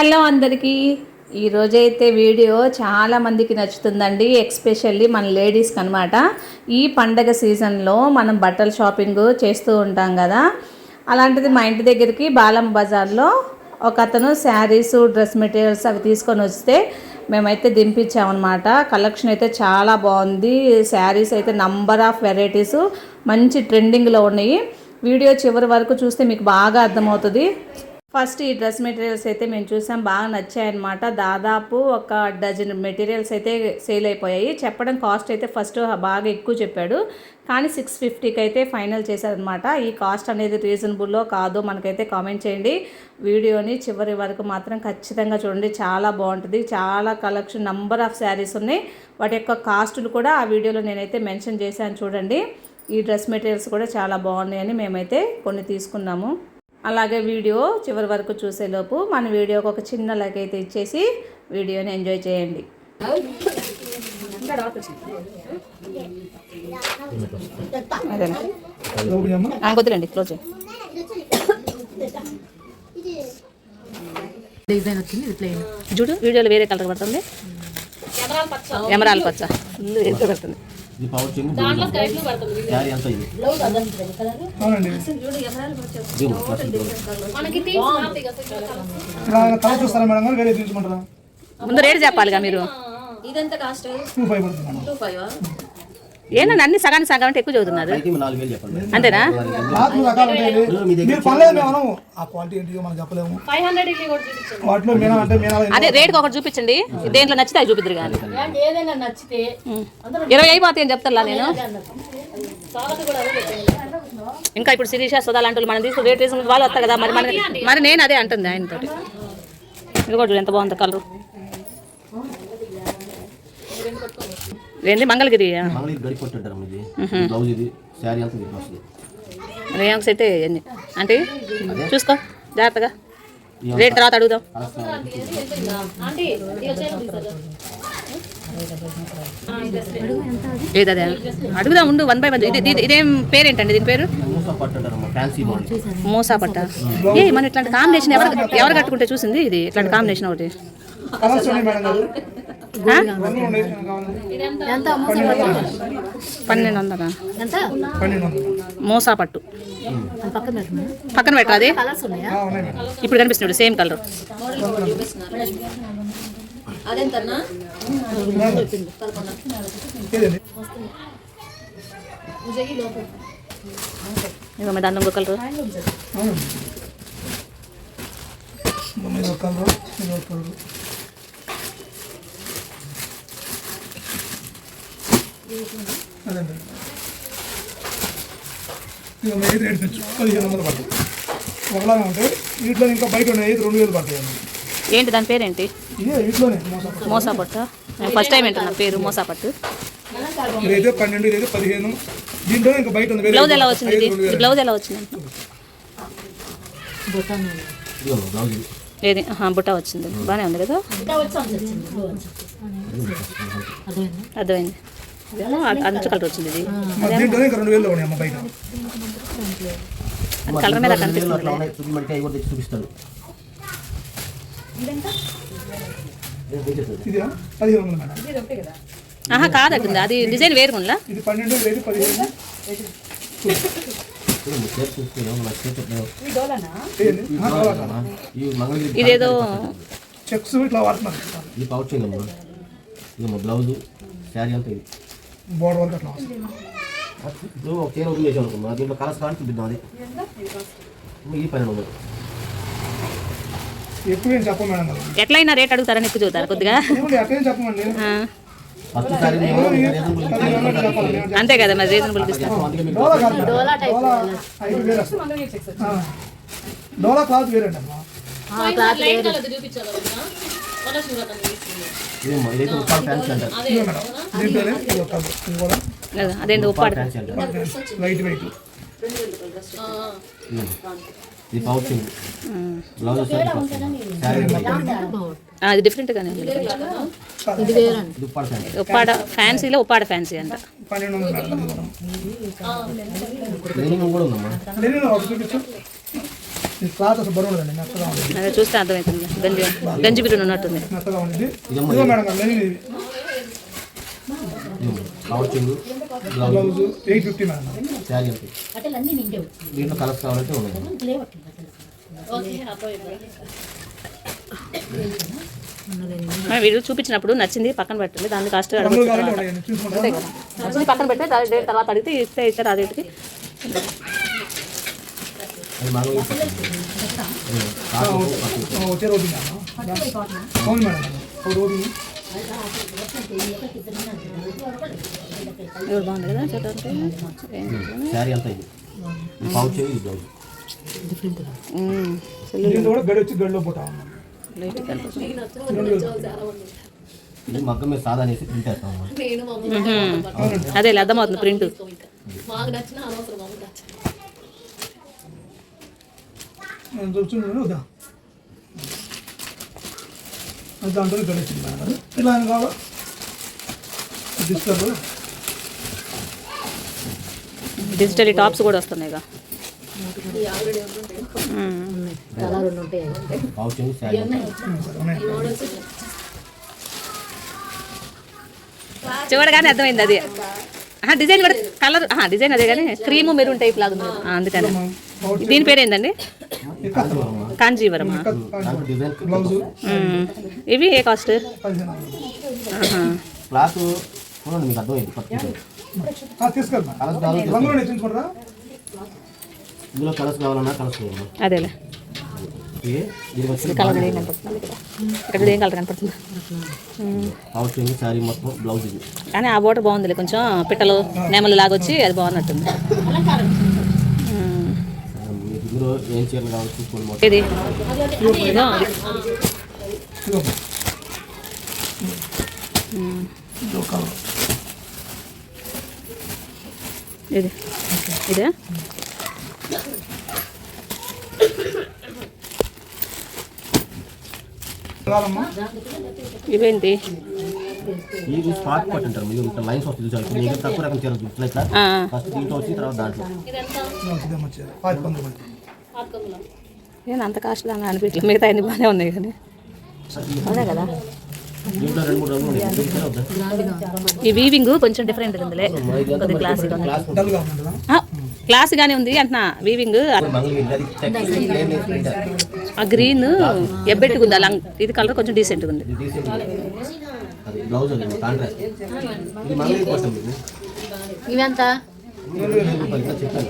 Hello అందరికీ ఈరోజైతే video చాలా మందికి నచ్చుతుందండి. ఎక్స్పెషల్లీ మన లేడీస్కి అనమాట. ఈ పండగ సీజన్లో మనం బట్టల షాపింగ్ చేస్తూ ఉంటాం కదా. అలాంటిది మా ఇంటి దగ్గరికి బాలం బజార్లో ఒక అతను శారీస్ డ్రెస్ మెటీరియల్స్ అవి తీసుకొని వస్తే మేమైతే దింపించామన్నమాట. కలెక్షన్ అయితే చాలా బాగుంది. శారీస్ అయితే నంబర్ ఆఫ్ వెరైటీస్ మంచి ట్రెండింగ్లో ఉన్నాయి. వీడియో చివరి వరకు చూస్తే మీకు బాగా అర్థమవుతుంది. ఫస్ట్ ఈ డ్రెస్ మెటీరియల్స్ అయితే మేము చూసాం, బాగా నచ్చాయన్నమాట. దాదాపు ఒక డజన్ మెటీరియల్స్ అయితే సేల్ అయిపోయాయి. చెప్పడం కాస్ట్ అయితే ఫస్ట్ బాగా ఎక్కువ చెప్పాడు, కానీ 650కి అయితే ఫైనల్ చేశారనమాట. ఈ కాస్ట్ అనేది రీజనబుల్లో కాదో మనకైతే కామెంట్ చేయండి. వీడియోని చివరి వరకు మాత్రం ఖచ్చితంగా చూడండి, చాలా బాగుంటుంది. చాలా కలెక్షన్ నంబర్ ఆఫ్ శారీస్ ఉన్నాయి. వాటి యొక్క కాస్టులు కూడా ఆ వీడియోలో నేనైతే మెన్షన్ చేశాను చూడండి. ఈ డ్రెస్ మెటీరియల్స్ కూడా చాలా బాగున్నాయని మేమైతే కొన్ని తీసుకున్నాము. అలాగే వీడియో చివరి వరకు చూసేలోపు మన వీడియోకి ఒక చిన్న లైక్ అయితే ఇచ్చేసి వీడియోని ఎంజాయ్ చేయండి. కొద్దిరండి క్లోజ్ చూడు, వీడియోలో వేరే కలర్ పడుతుంది. ఎమరాల్ పచ్చ ఎంత పడుతుంది. ముందు రేటు చెప్పాలిగా మీరు. ఏంటండి అన్ని సగానికి సగం అంటే ఎక్కువ చదువుతున్నారు, అంతేనా? అదే రేటుకి ఒకటి చూపించండి, దేంట్లో నచ్చితే అది చూపిద్దరు కానీ 20 అయిపోతాయి అని చెప్తారా నేను. ఇంకా ఇప్పుడు శిరీష సుధా లాంటి మనం తీసుకుని రేట్ వేసుకుని వాళ్ళు వస్తారు కదా, మరి నేను అదే అంటుంది ఆయనతో. ఇది కూడా ఎంత బాగుంది కలరు. ఏంది మంగళగిరి రేయాంక్స్ అయితే ఎన్ని అంటే చూసుకో జాగ్రత్తగా, రేట్ తర్వాత అడుగుదాం. ఏదదే అడుగుదాం ఉండు, 1 by 1. ఇదేం పేరేంటండి దీని పేరు? మోసా పట్ట. ఏ మన ఇట్లాంటి కాంబినేషన్ ఎవరు కట్టుకుంటే చూసింది ఇది, ఇట్లాంటి కాంబినేషన్ ఒకటి. 1200 మోసా పట్టు పక్కన పెట్టరా, అది ఇప్పుడు కనిపిస్తున్నాడు సేమ్ కలర్. ఇక దాని ఇంకో కలర్. రేట్ తెచ్చు 1500 పడుతుంది. ఒకలాగా ఉంటాయి వీటిలో, ఇంకా బయట ఉన్నాయి 2000 పడతాయి. ఏంటి దాని పేరేంటి? వీటిలోనే మోసా పట్టు. ఫస్ట్ టైం ఏంటన్నా పేరు మోసా పట్టు. ఇదైతే 12, ఇదైతే 15. దీంట్లో ఇంకా బయట ఉంది. బ్లౌజ్ ఎలా వచ్చింది? బ్లౌజ్ ఎలా వచ్చింది? ఏది బుట్ట వచ్చింది, బాగానే ఉంది కదా. అర్థమైంది, అంచు కలర్ వచ్చింది. ఇది కలర్ మీద కనిపిస్తుంది. కాదంటుంది, అది డిజైన్ వేరుగా. ఇదేదో చెక్స్ ఇట్లా వాడుతున్నారు. బ్లౌజ్ శారీ అంతా బోర్డర్ వరకు అట్లా ఇప్పుడు ఒక చీర వదిలి వేసాం అనుకున్నా, దీంట్లో కలర్స్ కానీ చూపిద్దాం. అది ఈ పైన ఎక్కువ ఏం చెప్పం మేడం, ఎట్లయినా రేట్ అడుగుతారని ఎక్కువ చూస్తారు కొద్దిగా. ఎట్లయినా చెప్పమండి, అంతే కదా మరి రీజనబుల్ ఇస్తాం. డోలా క్లాత్ వేరండి అమ్మా. అదేంటి ఉప్పాడు లైట్ వెయిట్. అది డిఫరెంట్ గానే ఉంది. ఉప్పాడ ఫ్యాన్సీలో ఉప్పాడ ఫ్యాన్సీ అంట. ఈ క్లాత్ అసలు బరువు ఉండదండి, మెత్తగా ఉంటుంది. అదే చూస్తే అర్థమవుతుంది, గంజి బిర్యానీ ఉన్నట్టుంది. మెత్తగా ఉంటుంది. ఇదిగో మేడం గారు లైనింగ్ ఇది. పౌచింగ్ బ్లౌజ్ 850 మేడం గారు. శారీ అంతే. దీంట్లో కలర్స్ కావాలంటే ఉన్నాయి. వీడియో చూపించినప్పుడు నచ్చింది పక్కన పెట్టండి, దాన్ని కాస్ట్ రంగులు కావాలంటే ఉన్నాయండి, చూసుకుంటారా? నచ్చింది పక్కన పెడితే తర్వాత అడిగితే ఇస్తే ఇచ్చారు అదేంటికి. అది మామూలుగా వచ్చే రోజు మేడం. అవును మేడం గారు. ఒక రోజు ఇవి బాగుంది కదా చూడడానికి. శారీ అంతా ఇది. పౌచింగ్ ఇది బ్లౌజ్. దీంట్లో కూడా గడి వచ్చి గడిలో పోతా ఉన్నాం. ఇది మగ్గం మీద సాదా అనేసి ప్రింట్ వేస్తాం. అదే అర్థమవుతుంది ప్రింట్. చూడండి వద్దా, దాంట్లో గడి వచ్చింది మేడం గారు. ఇలా అని కావాలా డిజిటల్ డిజిటల్ టాప్స్ కూడా వస్తున్నాయి. పౌచింగ్ శారీ చూడగానే అర్థమైంది అది. డిజైన్ కూడా కలర్ డిజైన్ అదే కానీ క్రీమ్ మెరూన్ టైప్ లాగా ఉంది. అందుకని దీని పేరు ఏందండి? కాంజీవరమా? బ్లౌజ్ ఇవి ఏ కాస్ట్? క్లాత్ చూడండి, మీకు అర్థమైంది. తీసుకెళ్తాం. రంగులో నేర్చుకుంటారా? ఇందులో కలర్స్ కావాలన్నా కలర్స్ కావాలన్నా అదేలే. దీనికి వచ్చి కలర్ ఏం కనపడుతుంది ఇక్కడ, ఏం కలర్ కనపడుతుంది? పౌచింగ్ శారీ మొత్తం బ్లౌజ్ ఇది. కానీ ఆ బోట బాగుందిలే, కొంచెం పిట్టలు నెమలు లాగా వచ్చి అది బాగున్నట్టుంది. ఇందులో ఏం చీరలు కావాలి చూసుకోండి. మొత్తం ఇది ఇది ఇదే ఇవేంటి? ఇది స్పాట్ పట్టు అంటారు. మీరు ఇక్కడ లైన్స్ వస్తుంది చూసారు. ఇప్పుడు మీకు తక్కువ రకం చీరలు ఇట్లా ఇట్లా ఫస్ట్ దీంట్లో వచ్చి తర్వాత దాంట్లో. నేను అంత కాస్ట్గా అనిపించలేదు, మిగతా అన్ని బాగానే ఉన్నాయి కానీ అదే కదా. దీంట్లో 2-3 రంగులు ఉన్నాయి. దీంట్లో వద్దా? ఈ వీవింగ్ కొంచెం డిఫరెంట్ ఉందిలే, కొద్దిగా క్లాసిక్ ఉంది. క్లాస్గానే ఉంది అంటున్నా. వీవింగ్ ఆ గ్రీన్ ఎబ్బెట్టుకుంది అలా, ఇది కలర్ కొంచెం డీసెంట్గా ఉంది. Blouse contrast. ఇది మంగళగిరి కోసం ఇది. ఇవంతా చెప్పాను.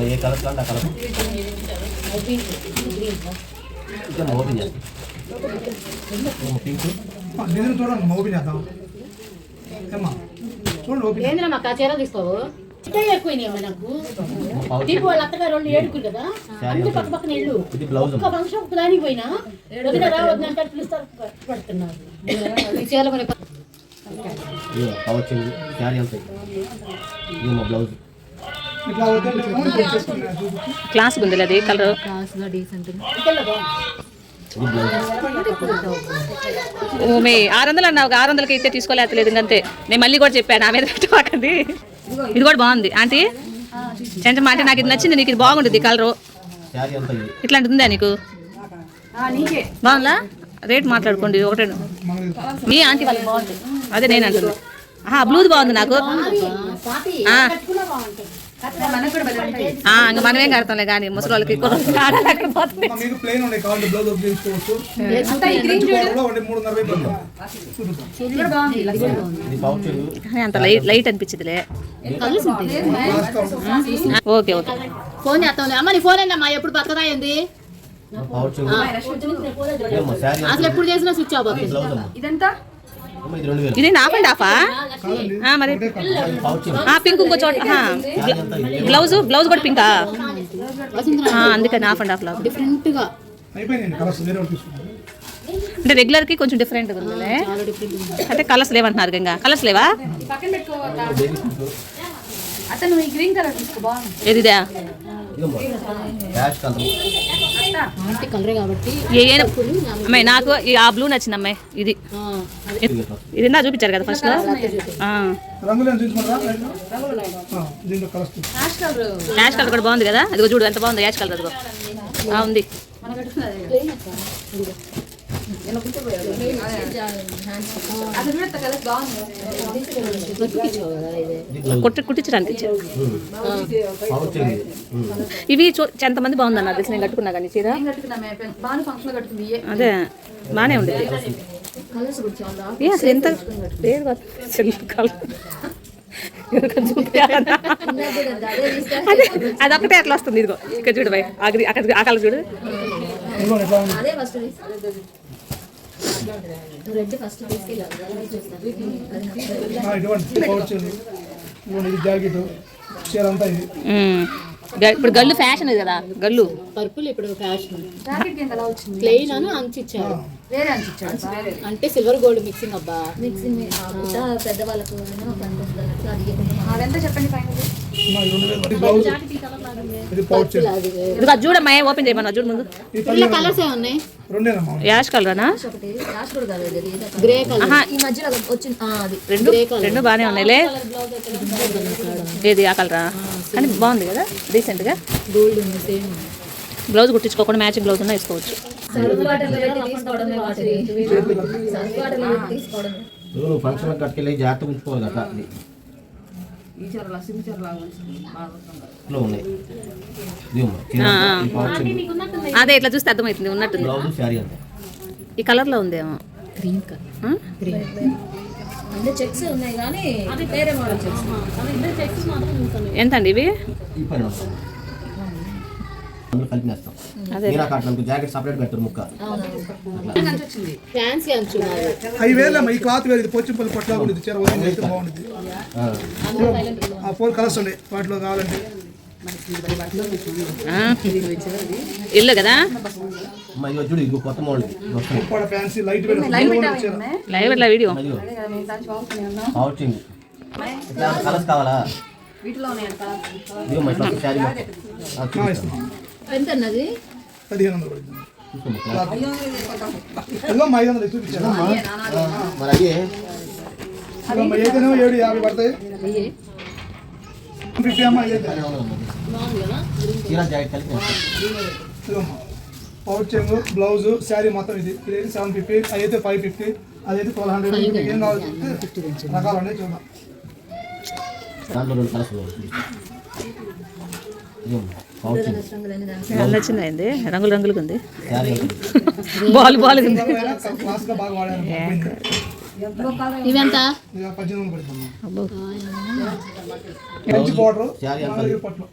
ఏ కలర్ కావాలి ఆ కలర్ ఓపెన్ చేస్తాం. పింక్ చూడండి, ఓపెన్ చేద్దాం. ఏమ్మా చూడండి, ఓపెన్ ఏంద్రమ్మా చీర తీసుకోవు ఎక్కువ నాకు దీపు వాళ్ళ అత్తగారు 2 ఏడుకులు కదా, అన్ని పక్క పక్కన ఇల్లు. ఇది బ్లౌజ్ ఒక్క ఫంక్షన్ ఒక దానికి పోయినా వదిన రా వదిన అంటే పిలుస్తారు, పడుతున్నారు. ఈ చీర మరి పౌచింగ్ శారీ అంతా ఇది మా బ్లౌజ్. ఇట్లా వద్దండి. క్లాస్ ఉంది అది కలర్. ఇది బ్లౌజ్. మీ 600 అన్నావు, 600కి అయితే తీసుకోలేదు అంతే. నేను మళ్ళీ కూడా చెప్పాను నా మీద పెట్టుకోకండి. ఇది కూడా బాగుంది ఆంటీ. చెంచమ్మ అంటే నాకు ఇది నచ్చింది, నీకు ఇది బాగుంటుంది కలరు. శారీ అంతా ఇది. ఇట్లాంటిది ఉందా నీకు? బాగుందా? రేట్ మాట్లాడుకోండి ఒకటే. మీ ఆంటీ వాళ్ళకి బాగుంటుంది, అదే నేను అంటుంది. బ్లూది బాగుంది నాకు. ఇంకా మనమేం కడతాంలే కానీ ముసలి మీకు ప్లెయిన్ ఉండే కావాలి, బ్లౌజ్ తీసుకోవచ్చు. ఇది పౌచింగ్. అంత లైట్ అనిపించిందిలే. Okay okay. ఫోన్ చేస్తాం. అమ్మ నీ ఫోన్ ఏందమ్మా ఎప్పుడు బతకదా ఏంది? పౌచింగ్ శారీ అసలు ఎప్పుడు చేసినా స్విచ్ ఆఫ్ అవుతుంది. బ్లౌజ్ అమ్మ. ఇదంతా ఇది 2000. ఇది హాఫ్ అండ్ హాఫా? మరి పౌచింగ్ పింక్ ఇంకో చోట. బ్లౌజ్ కూడా పింకా? అందుకని హాఫ్ అండ్ హాఫ్ లాగా డిఫరెంట్ గా అయిపోయింది. కలర్స్ వేరే వాళ్ళు తీసుకున్నారు. అంటే రెగ్యులర్ కి కొంచెం డిఫరెంట్ ఉందిలే. అంటే కలర్స్ లేవంటున్నారు, ఇంకా కలర్స్ లేవా? అతను ఈ గ్రీన్ కలర్ తీసుకో బాగుంది. ఏదిదా? ఇదిగోమ్మా యాష్ కలర్ ఆంటీ కలరే కాబట్టి అమ్మాయి నాకు ఆ బ్లూ నచ్చింది అమ్మాయి. ఇది ఇది నా చూపించారు కదా ఫస్ట్ లో. రంగులు చూసుకుంటారా దీంట్లో కలర్స్ యాష్ కలర్ కూడా బాగుంది కదా. అదిగో చూడు ఎంత బాగుంది యాష్ కలర్. అదిగో ఉంది. కుట్టించడానికి ఇచ్చారు. ఇవి ఎంతమంది బాగుందన్న తెలిసి నేను కట్టుకున్నా కానీ చీర అదే బాగానే ఉండేది. అసలు ఎంత అదొక్కటే అట్లా వస్తుంది. ఇదిగో ఇక్కడ చూడు బై అక్కడ ఆ కలర్ చూడు. జాకెట్ చీర అంతా ఇది. ఇప్పుడు గల్లు ఫ్యాషన్ కదా. గల్లు పర్పుల్ ఇప్పుడు ఫ్యాషన్. ప్లెయిన్ అని అంచిచ్చారు. అంటే సిల్వర్ గోల్డ్ మిక్సింగ్ అబ్బా. మిక్సింగ్ పెద్దవాళ్ళకు చూడమ్మా ఓపెన్ చేయమన్నా చూడు ముందు. కలర్స్ ఏమున్నాయి? యాష్ కలరా గ్రే కలర్ ఈ మధ్యలో వచ్చింది. రెండు బాగానే ఉన్నాయిలే. ఏది ఆ కలరా కానీ బాగుంది కదా డీసెంట్ గా. గోల్డ్ ఉంది సేమ్. బ్లౌజ్ కుట్టించుకోకుండా మ్యాచింగ్ బ్లౌజ్ ఉన్నా వేసుకోవచ్చు. నువ్వు ఫంక్షన్ కట్టుకెళ్ళి జాగ్రత్త ఉంచుకోవాలి కదా. అదే ఇట్లా చూస్తే అర్థమవుతుంది ఉన్నట్టుంది. ఈ కలర్ లో ఉందేమో. Green colour. అంటే చెక్స్ ఉన్నాయి కానీ వేరే మోడల్ చెక్స్. ఎంత అండి ఇవి? అదే జాకెట్ సపరేట్ పెట్టారు ముక్క. ఫ్యాన్సీ అంచు. 5,000 ఈ క్లాత్ వేరు. ఇది పోచంపల్లి పట్ల ఉంటుంది. చీర అయితే బాగుంటుంది. ఆ 4 కలర్స్ ఉన్నాయి వాటిలో కావాలంటే. ఇల్లు కదా చూడు ఇది కొత్త model. Fancy light weight live ఇట్లా వీడియో కలర్స్ కావాలా? ఎంత అన్నది? 1,500 పడుతుంది. 500 చూపించాను. మరి అదే ఏదైనా 750 పడతాయి. 50 అమ్మా పౌచ్ చెంగ్ బ్లౌజ్ శారీ మొత్తం ఇది 750. అదైతే 550. అదైతే 1200. ఏం కావాలి రకాలు ఉన్నాయి చూద్దాం. నచ్చింది. రంగులు రంగులుగా ఉంది. బాల్ బాల్ ఉంది. క్లాస్ గా బాగా వాడాను. ఇవెంత? 1800 పడుతుంది. మంచి బోర్డర్ పట్లు.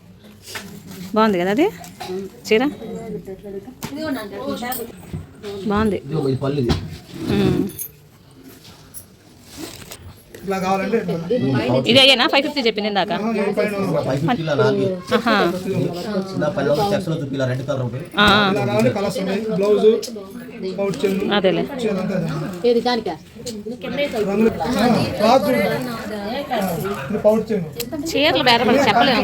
బాగుంది కదా అది చీర. బాగుంది. ఇట్లా కావాలంటే ఇది అయ్యేనా 550 చెప్పింది ఇందాక. కలర్స్ ఉన్నాయి. బ్లౌజ్ పౌచ్ చెంగ్ అదేలే ఏది దానికా? పౌచ్ చెంగ్ చీరలు బేరపడి చెప్పలేము.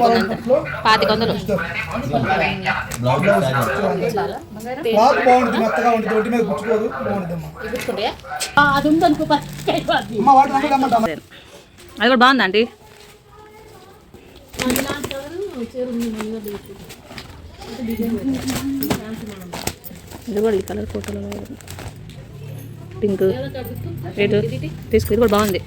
2500 క్లాత్ బాగుంటుంది. మెత్తగా ఉంటుంది. ఒంటి మీద గుచ్చుకోదు. బాగుంటుంది. అది ఉందనుకో. అది కూడా బాగుందా ఆంటీ? ఇది కూడా ఈ కలర్ ఫోటోలో పింక్ రేటు తీసుకు. ఇది కూడా బాగుంది.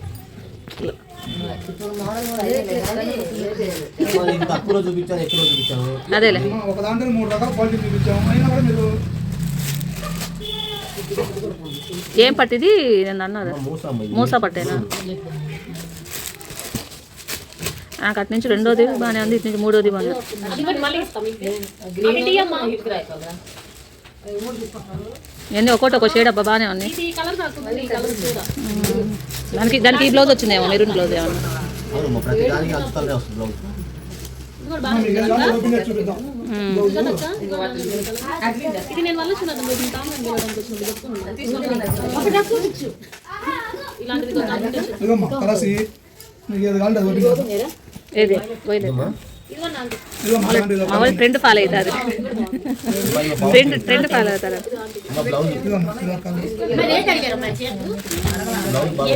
అదేలే ఒక దాంట్లో 3 రకాల క్వాలిటీ చూపించాము. అయినా కూడా మీరు ఏం పట్టిది నేను అన్నది? మూసా పట్టేనా? నాకు అటు నుంచి రెండోది బాగానే ఉంది. ఇటు నుంచి మూడోది బాగుంది. ఇవన్నీ ఒక్కోటి ఒక షేడ్ అబ్బా బాగానే ఉంది. దానికి ఈ బ్లౌజ్ వచ్చిందేమో మెరూన్ బ్లౌజ్ ఏమన్నా. కలసి మీకు ఏది కావాలంటే అది ఏది పోయలేదు. ఇదిగో మా దాంట్లో ఇదిగో మామూలు ట్రెండ్ ఫాలో అవుతారు, ట్రెండ్ ఫాలో అవుతారు. అమ్మ బ్లౌజ్ ఇదిగో కలర్. బ్లౌజ్ బాగా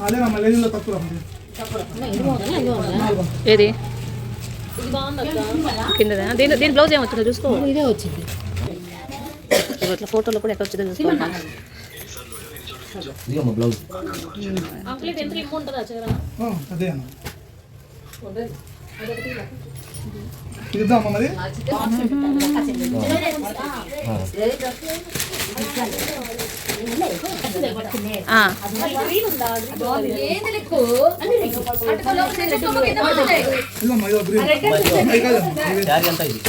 అదే మా లేడీలో తక్కువ ఉంది. ఏది కింద దీని బ్లౌజ్ ఏమొచ్చిందో చూసుకో. ఇదే వచ్చింది. ఇట్లా ఫోటోలో కూడా ఎట్లా వచ్చిందో చూసుకో. ఇదిగో అమ్మ బ్లౌజ్ అదే అన్న ఇద్దాం అమ్మ మరి. ఇదిగో అమ్మ ఇదిగో గ్రీన్. శారీ అంతా ఇది